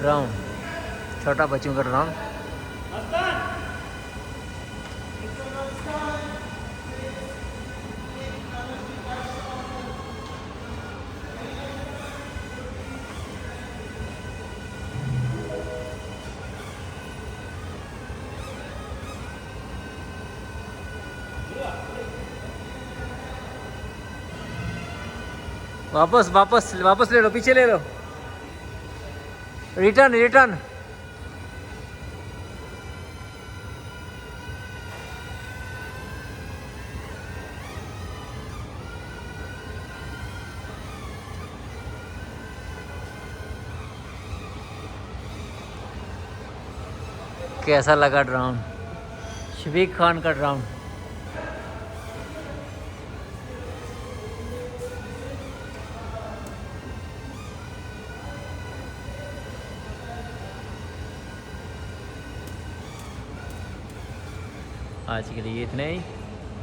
Round, छोटा बच्चों का राउंड। वापस वापस वापस ले लो, पीछे ले लो, रिटर्न रिटर्न। कैसा लगा ड्राउन? शफीक खान का ड्राउन। आज के लिए इतने ही।